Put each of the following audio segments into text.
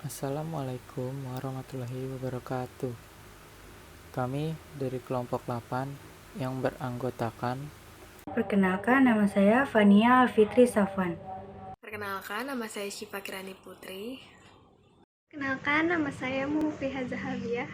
Assalamualaikum warahmatullahi wabarakatuh. Kami dari kelompok 8 yang beranggotakan Perkenalkan, nama saya Fania Alfitri Safwan. Perkenalkan, nama saya Syifa Kirani Putri. Kenalkan, nama saya Mufiha Zahabiah.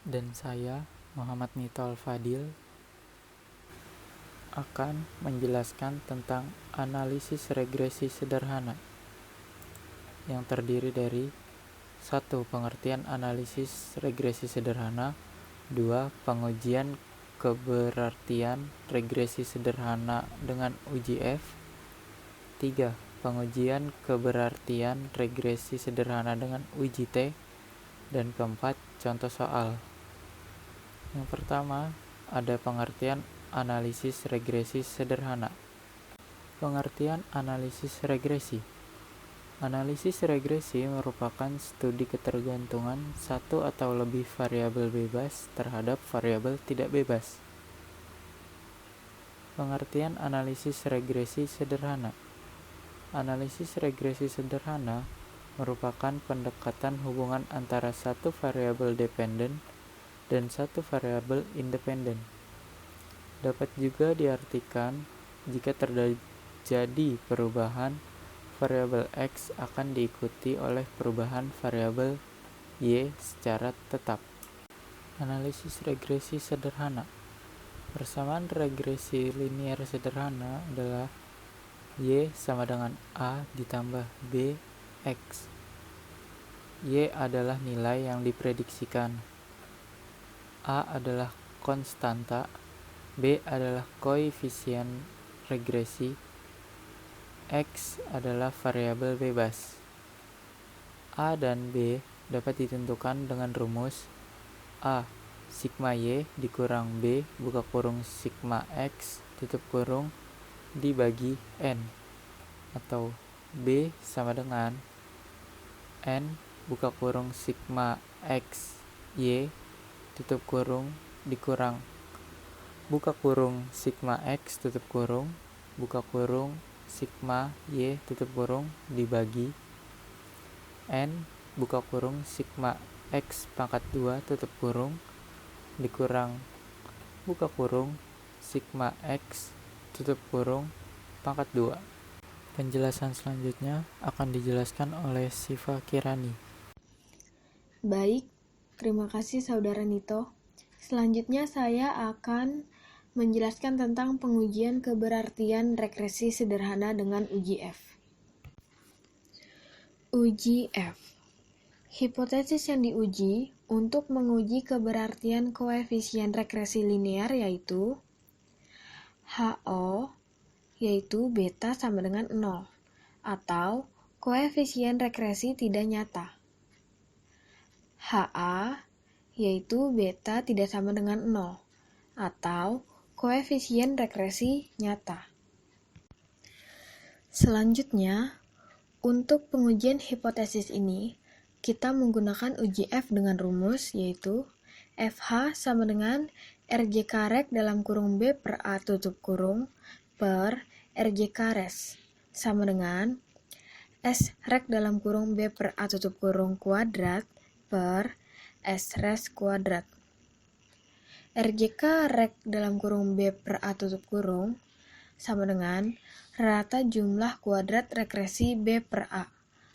dan saya Muhammad Nitol Fadil akan menjelaskan tentang analisis regresi sederhana yang terdiri dari 1. Pengertian analisis regresi sederhana. 2. Pengujian keberartian regresi sederhana dengan uji F. 3. Pengujian keberartian regresi sederhana dengan uji T. Dan keempat, contoh soal. Yang pertama, ada pengertian analisis regresi sederhana. Pengertian analisis regresi. Analisis regresi merupakan studi ketergantungan satu atau lebih variabel bebas terhadap variabel tidak bebas. Pengertian analisis regresi sederhana. Analisis regresi sederhana merupakan pendekatan hubungan antara satu variabel dependen dan satu variabel independen. Dapat juga diartikan jika terjadi perubahan variabel X akan diikuti oleh perubahan variabel Y secara tetap. Analisis regresi sederhana. Persamaan regresi linier sederhana adalah Y sama dengan A ditambah B X. Y adalah nilai yang diprediksikan. A adalah konstanta, B adalah koefisien regresi, X adalah variabel bebas. A dan B dapat ditentukan dengan rumus A sigma Y dikurang B buka kurung sigma X tutup kurung dibagi N, atau B sama dengan N buka kurung sigma X Y tutup kurung dikurang buka kurung sigma X tutup kurung buka kurung sigma Y tutup kurung dibagi N buka kurung sigma X pangkat 2 tutup kurung dikurang buka kurung sigma X tutup kurung pangkat 2. Penjelasan selanjutnya akan dijelaskan oleh Syifa Kirani. Baik, terima kasih Saudara Nito. Selanjutnya saya akan menjelaskan tentang pengujian keberartian regresi sederhana dengan uji F. Uji F. Hipotesis yang diuji untuk menguji keberartian koefisien regresi linear yaitu HO yaitu beta sama dengan 0 atau koefisien regresi tidak nyata. HA yaitu beta tidak sama dengan 0 atau koefisien regresi nyata. Selanjutnya, untuk pengujian hipotesis ini, kita menggunakan uji F dengan rumus yaitu FH sama dengan RJK rek dalam kurung B per A tutup kurung per RJK res sama dengan S rek dalam kurung B per A tutup kurung kuadrat per S res kuadrat. RJK rek dalam kurung B per A tutup kurung sama dengan rata jumlah kuadrat regresi B per A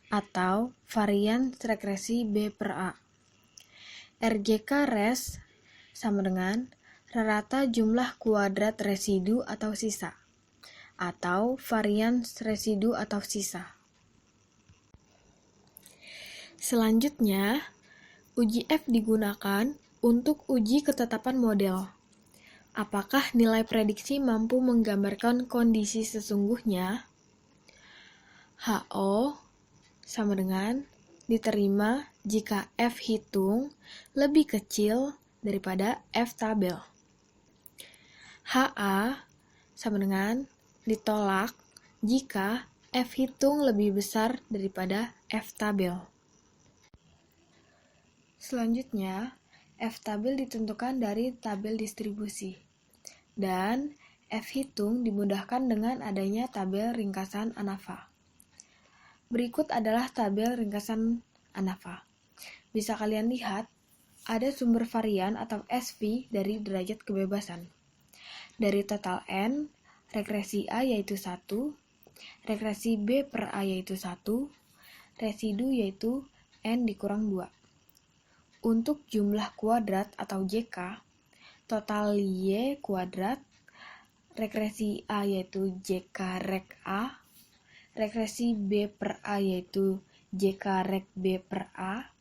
atau varian regresi B per A. RJK res sama dengan rata jumlah kuadrat residu atau sisa atau varian residu atau sisa. Selanjutnya, uji F digunakan untuk uji ketetapan model. Apakah nilai prediksi mampu menggambarkan kondisi sesungguhnya? HO sama dengan diterima jika F hitung lebih kecil daripada F tabel. HA sama dengan ditolak jika F hitung lebih besar daripada F tabel. Selanjutnya, F tabel ditentukan dari tabel distribusi, dan F hitung dimudahkan dengan adanya tabel ringkasan ANAVA. Berikut adalah tabel ringkasan ANAFA. Bisa kalian lihat, ada sumber varian atau SV dari derajat kebebasan. Dari total N, regresi A yaitu 1, regresi B per A yaitu 1, residu yaitu N dikurang 2. Untuk jumlah kuadrat atau JK, total Y kuadrat, regresi A yaitu JK rek A, regresi B per A yaitu JK rek B per A,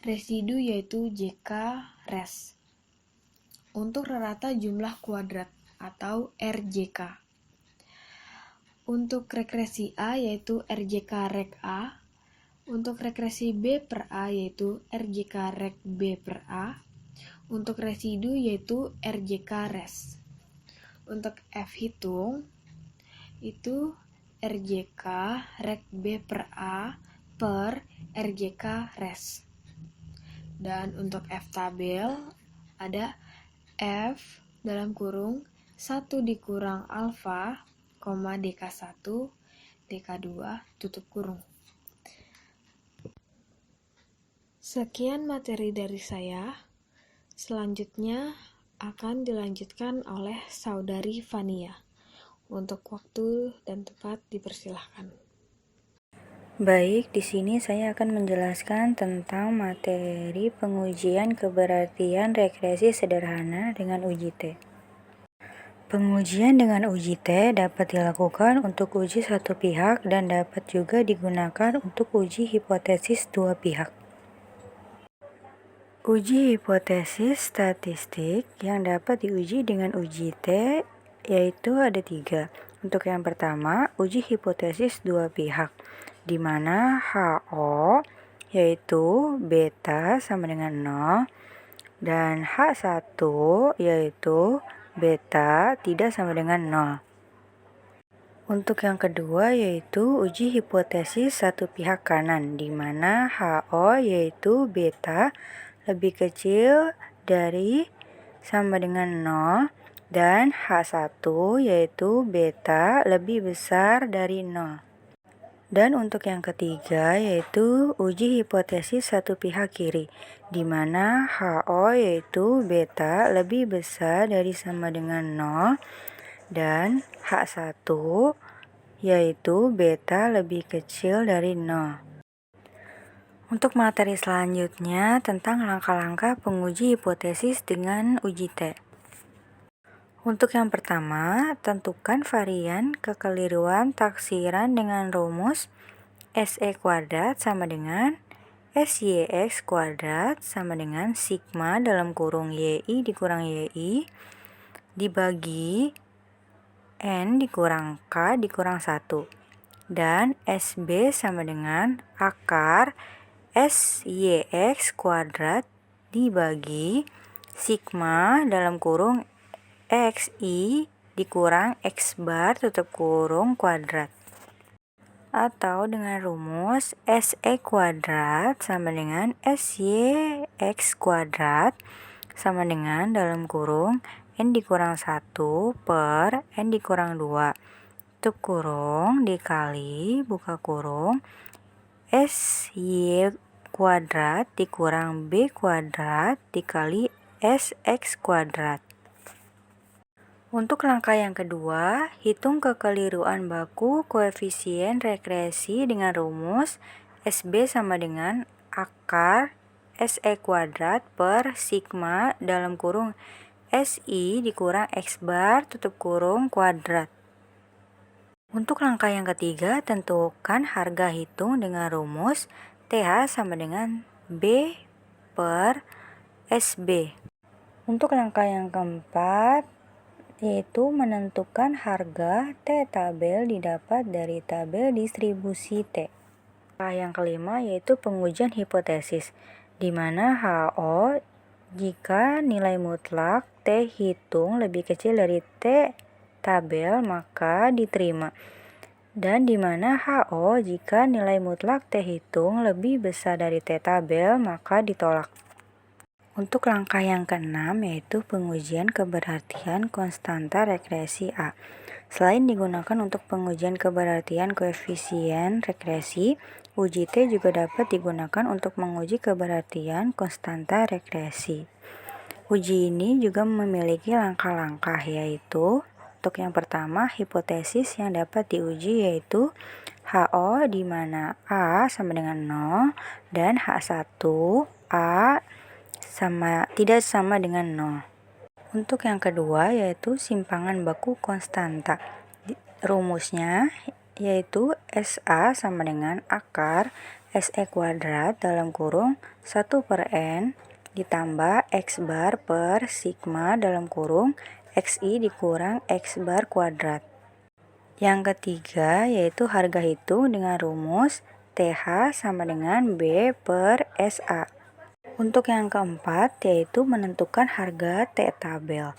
residu yaitu JK res. Untuk rata jumlah kuadrat atau RJK. Untuk regresi A yaitu RJK rek A, untuk regresi B per A yaitu RJK rek B per A, untuk residu yaitu RJK res. Untuk F hitung itu RJK rek B per A per RJK res. Dan untuk F tabel ada F dalam kurung 1 dikurang alfa, DK1, DK2, tutup kurung. Sekian materi dari saya. Selanjutnya akan dilanjutkan oleh Saudari Fania. Untuk waktu dan tempat dipersilahkan. Baik, di sini saya akan menjelaskan tentang materi pengujian keberartian regresi sederhana dengan uji T. Pengujian dengan uji T dapat dilakukan untuk uji satu pihak dan dapat juga digunakan untuk uji hipotesis dua pihak. Uji hipotesis statistik yang dapat diuji dengan uji T yaitu ada 3. Untuk yang pertama, uji hipotesis dua pihak, di mana HO yaitu beta sama dengan 0 dan H1 yaitu beta tidak sama dengan 0. Untuk yang kedua yaitu uji hipotesis satu pihak kanan, di mana HO yaitu beta lebih kecil dari sama dengan 0 dan H1 yaitu beta lebih besar dari 0. Dan untuk yang ketiga yaitu uji hipotesis satu pihak kiri, di mana HO yaitu beta lebih besar dari sama dengan 0 dan H1 yaitu beta lebih kecil dari 0. Untuk materi selanjutnya tentang langkah-langkah penguji hipotesis dengan uji T. Untuk yang pertama, tentukan varian kekeliruan taksiran dengan rumus SE kuadrat sama dengan SYX kuadrat sama dengan sigma dalam kurung YI dikurang YI dibagi N dikurang K dikurang 1 dan SB sama dengan akar SYX kuadrat dibagi sigma dalam kurung XI dikurang X bar tutup kurung kuadrat. Atau dengan rumus SE kuadrat sama dengan SYX kuadrat sama dengan dalam kurung N dikurang 1 per N dikurang 2 tutup kurung dikali buka kurung SY kuadrat dikurang B kuadrat dikali SX kuadrat. Untuk langkah yang kedua, hitung kekeliruan baku koefisien regresi dengan rumus SB sama dengan akar SE kuadrat per sigma dalam kurung SI dikurang X bar tutup kurung kuadrat. Untuk langkah yang ketiga, tentukan harga hitung dengan rumus TH sama dengan B per SB. Untuk langkah yang keempat, yaitu menentukan harga T tabel didapat dari tabel distribusi T. Langkah yang kelima yaitu pengujian hipotesis, di mana HO jika nilai mutlak T hitung lebih kecil dari T tabel maka diterima, dan di mana HO jika nilai mutlak T hitung lebih besar dari T tabel maka ditolak. Untuk langkah yang keenam yaitu pengujian keberartian konstanta regresi A. Selain digunakan untuk pengujian keberartian koefisien regresi, uji T juga dapat digunakan untuk menguji keberartian konstanta regresi. Uji ini juga memiliki langkah-langkah, yaitu untuk yang pertama, hipotesis yang dapat diuji yaitu HO di mana A sama dengan 0 dan H1 A tidak sama dengan 0. Untuk yang kedua yaitu simpangan baku konstanta. Rumusnya yaitu SA sama dengan akar SE kuadrat dalam kurung 1/N ditambah X bar per sigma dalam kurung XI dikurang X bar kuadrat. Yang ketiga yaitu harga hitung dengan rumus TH sama dengan B per SA. Untuk yang keempat yaitu menentukan harga T tabel,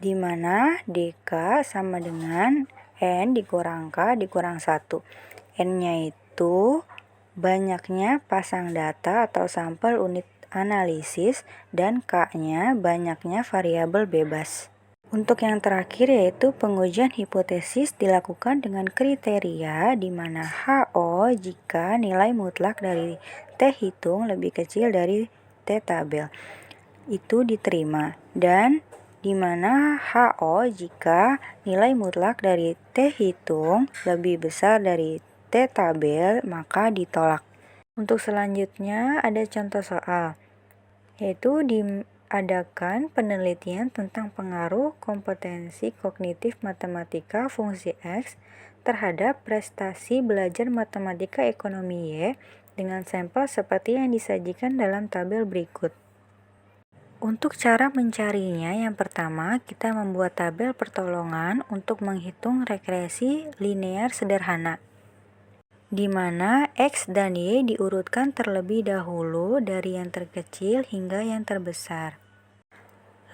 di mana DK sama dengan N dikurang K dikurang 1. N-nya itu banyaknya pasang data atau sampel unit analisis dan K-nya banyaknya variabel bebas. Untuk yang terakhir yaitu pengujian hipotesis dilakukan dengan kriteria di mana HO jika nilai mutlak dari T hitung lebih kecil dari T tabel itu diterima, dan di mana HO jika nilai mutlak dari T hitung lebih besar dari T tabel maka ditolak. Untuk selanjutnya ada contoh soal, yaitu diadakan penelitian tentang pengaruh kompetensi kognitif matematika fungsi X terhadap prestasi belajar matematika ekonomi Y dengan sampel seperti yang disajikan dalam tabel berikut. Untuk cara mencarinya, yang pertama kita membuat tabel pertolongan untuk menghitung regresi linear sederhana, di mana X dan Y diurutkan terlebih dahulu dari yang terkecil hingga yang terbesar.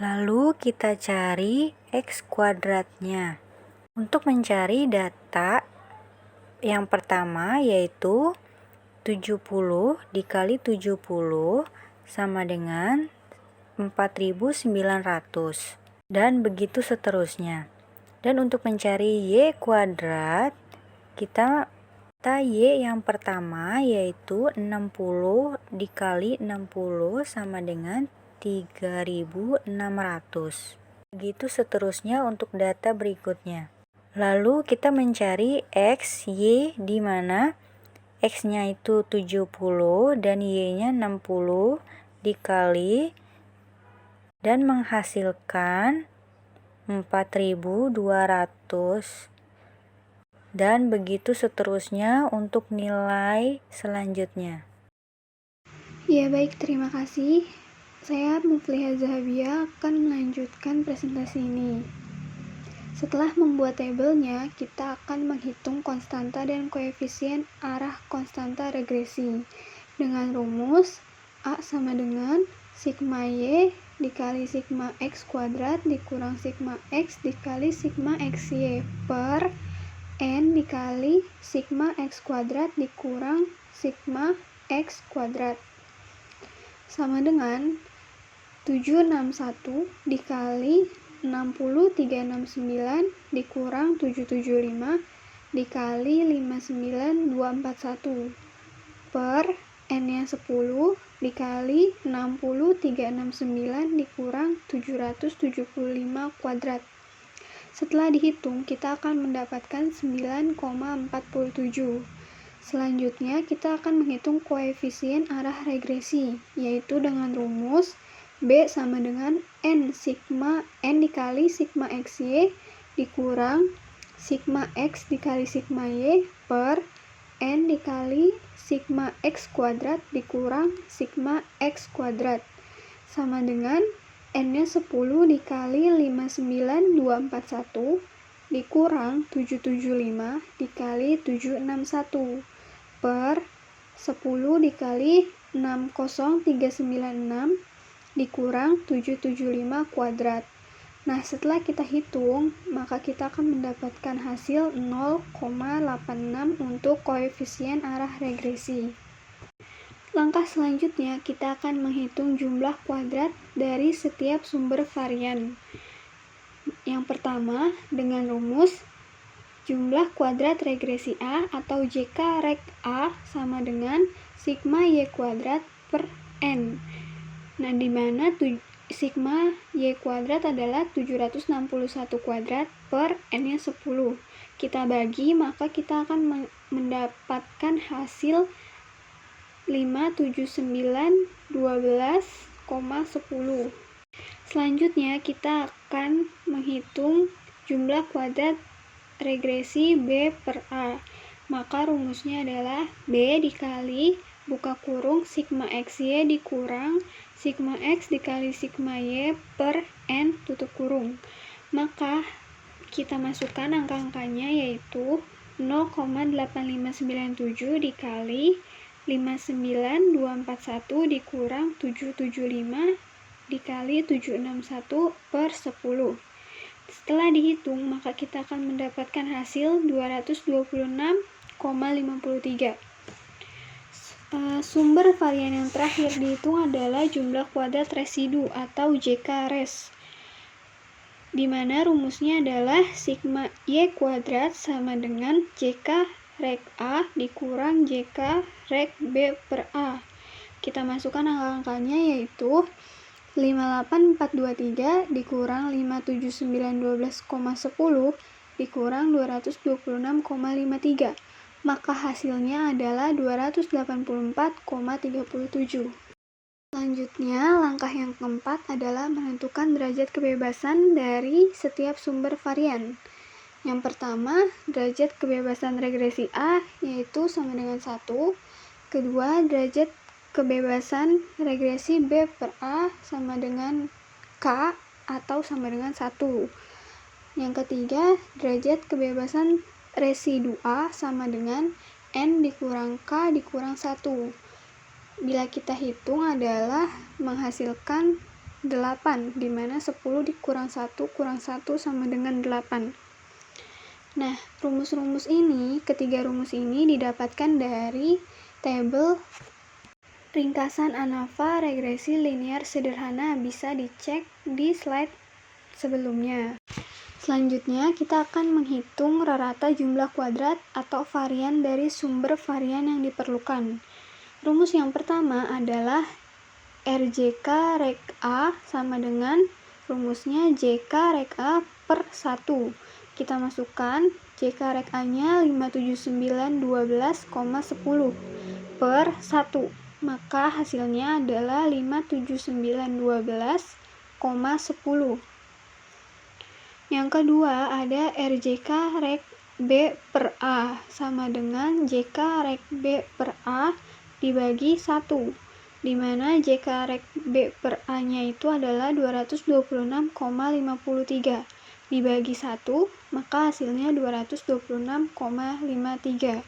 Lalu kita cari X kuadratnya. Untuk mencari data yang pertama yaitu 70 dikali 70 sama dengan 4.900 dan begitu seterusnya. Dan untuk mencari Y kuadrat, kita Y yang pertama yaitu 60 dikali 60 sama dengan 3.600. Begitu seterusnya untuk data berikutnya. Lalu kita mencari X, Y di mana X-nya itu 70 dan Y-nya 60 dikali dan menghasilkan 4.200 dan begitu seterusnya untuk nilai selanjutnya. Ya baik, terima kasih. Saya Mufliha Zahabia akan melanjutkan presentasi ini. Setelah membuat tabelnya, kita akan menghitung konstanta dan koefisien arah konstanta regresi dengan rumus A sama dengan sigma Y dikali sigma X kuadrat dikurang sigma X dikali sigma XY per N dikali sigma X kuadrat dikurang sigma X kuadrat sama dengan 761 dikali 60369 dikurang 775 dikali 59241 per N-nya 10 dikali 60369 dikurang 775 kuadrat. Setelah dihitung, kita akan mendapatkan 9,47. Selanjutnya, kita akan menghitung koefisien arah regresi, yaitu dengan rumus B sama dengan N dikali sigma XY dikurang sigma X dikali sigma Y per N dikali sigma X kuadrat dikurang sigma X kuadrat sama dengan N-nya 10 dikali 59241 dikurang 775 dikali 761 per 10 dikali 60396 dikurang 775 kuadrat. Nah, setelah kita hitung, maka kita akan mendapatkan hasil 0,86 untuk koefisien arah regresi. Langkah selanjutnya, kita akan menghitung jumlah kuadrat dari setiap sumber varian. Yang pertama, dengan rumus jumlah kuadrat regresi A atau JK reg A sama dengan sigma Y kuadrat per N. Nah, di mana sigma Y kuadrat adalah 761 kuadrat per N-nya 10. Kita bagi, maka kita akan mendapatkan hasil 57912,10. Selanjutnya kita akan menghitung jumlah kuadrat regresi B per A. Maka rumusnya adalah B dikali buka kurung sigma XY dikurang sigma X dikali sigma Y per N tutup kurung. Maka kita masukkan angka-angkanya yaitu 0,8597 dikali 59241 dikurang 775 dikali 761 per 10. Setelah dihitung, maka kita akan mendapatkan hasil 226,53. Sumber varian yang terakhir dihitung adalah jumlah kuadrat residu atau JK res, di mana rumusnya adalah sigma Y kuadrat sama dengan JK reg A dikurang JK reg B per A. Kita masukkan angka-angkanya yaitu 58423 dikurang 57912,10 dikurang 226,53. Maka hasilnya adalah 284,37. Selanjutnya, langkah yang keempat adalah menentukan derajat kebebasan dari setiap sumber varian. Yang pertama, derajat kebebasan regresi A yaitu sama dengan 1. Kedua, derajat kebebasan regresi B per A sama dengan K atau sama dengan 1. Yang ketiga, derajat kebebasan residu A sama dengan N dikurang K dikurang 1. Bila kita hitung adalah menghasilkan 8, di mana 10 dikurang 1 kurang 1 sama dengan 8. Nah, ketiga rumus ini didapatkan dari tabel ringkasan ANAVA regresi linear sederhana, bisa dicek di slide sebelumnya. Selanjutnya, kita akan menghitung rata jumlah kuadrat atau varian dari sumber varian yang diperlukan. Rumus yang pertama adalah RJK reg A sama dengan rumusnya JK reg A per 1. Kita masukkan JK reg A-nya 57912,10 per 1. Maka hasilnya adalah 57912,10. Yang kedua ada RJK reg B per A sama dengan JK reg B per A dibagi 1, di mana JK reg B per A-nya itu adalah 226,53. Dibagi 1, maka hasilnya 226,53.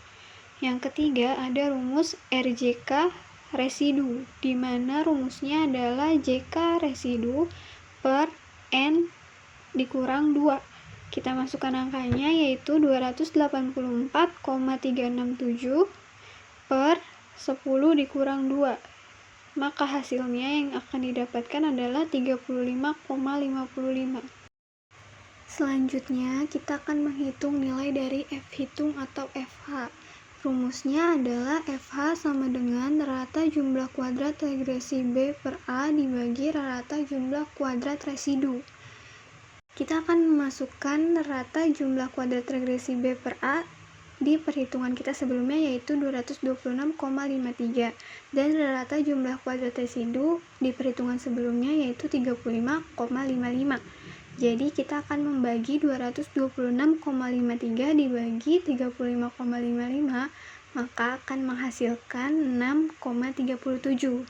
Yang ketiga ada rumus RJK residu, di mana rumusnya adalah JK residu per N dikurang 2. Kita masukkan angkanya yaitu 284,367 per 10 dikurang 2. Maka hasilnya yang akan didapatkan adalah 35,55. Selanjutnya, kita akan menghitung nilai dari F hitung atau FH. Rumusnya adalah FH sama dengan rata jumlah kuadrat regresi B per A dibagi rata jumlah kuadrat residu. Kita akan memasukkan rata jumlah kuadrat regresi B per A di perhitungan kita sebelumnya yaitu 226,53 dan rata jumlah kuadrat residu di perhitungan sebelumnya yaitu 35,55. Jadi kita akan membagi 226,53 dibagi 35,55, maka akan menghasilkan 6,37.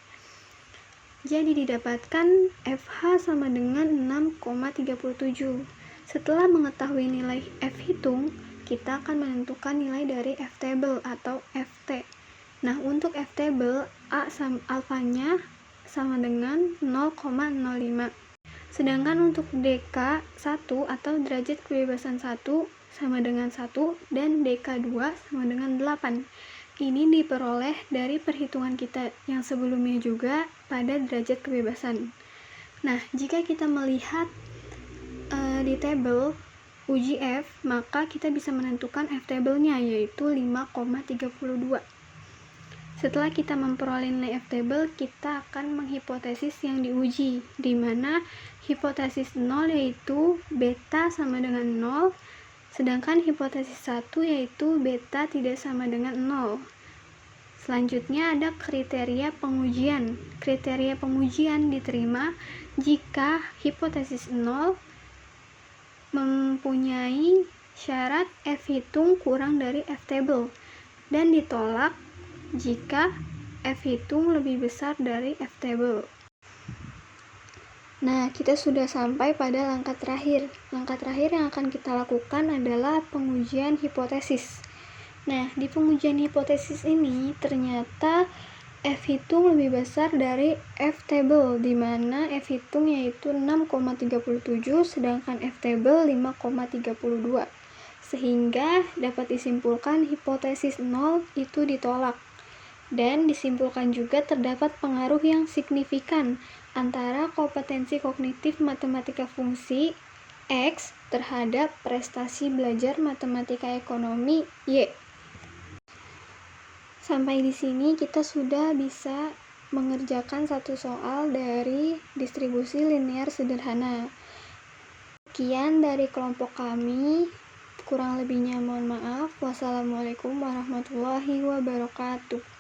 Jadi didapatkan FH sama dengan 6,37. Setelah mengetahui nilai F hitung, kita akan menentukan nilai dari F table atau FT. Nah, untuk F table, alfanya sama dengan 0,05. Sedangkan untuk DK1 atau derajat kebebasan 1 sama dengan 1 dan DK2 sama dengan 8. ini diperoleh dari perhitungan kita yang sebelumnya juga pada derajat kebebasan. Nah, jika kita melihat di tabel uji F, maka kita bisa menentukan F-table-nya, yaitu 5,32. Setelah kita memperoleh nilai F-table, kita akan menghipotesis yang diuji, di mana hipotesis 0 yaitu beta sama dengan 0, sedangkan hipotesis 1 yaitu beta tidak sama dengan 0. Selanjutnya ada kriteria pengujian. Kriteria pengujian diterima jika hipotesis 0 mempunyai syarat F hitung kurang dari F-table dan ditolak jika F hitung lebih besar dari F-table. Nah, kita sudah sampai pada langkah terakhir. Langkah terakhir yang akan kita lakukan adalah pengujian hipotesis. Nah, di pengujian hipotesis ini ternyata F hitung lebih besar dari F-table, di mana F hitung yaitu 6,37 sedangkan F-table 5,32. Sehingga dapat disimpulkan hipotesis 0 itu ditolak. Dan disimpulkan juga terdapat pengaruh yang signifikan antara kompetensi kognitif matematika fungsi X terhadap prestasi belajar matematika ekonomi Y. Sampai di sini kita sudah bisa mengerjakan satu soal dari distribusi linear sederhana. Sekian dari kelompok kami. Kurang lebihnya mohon maaf. Wassalamualaikum warahmatullahi wabarakatuh.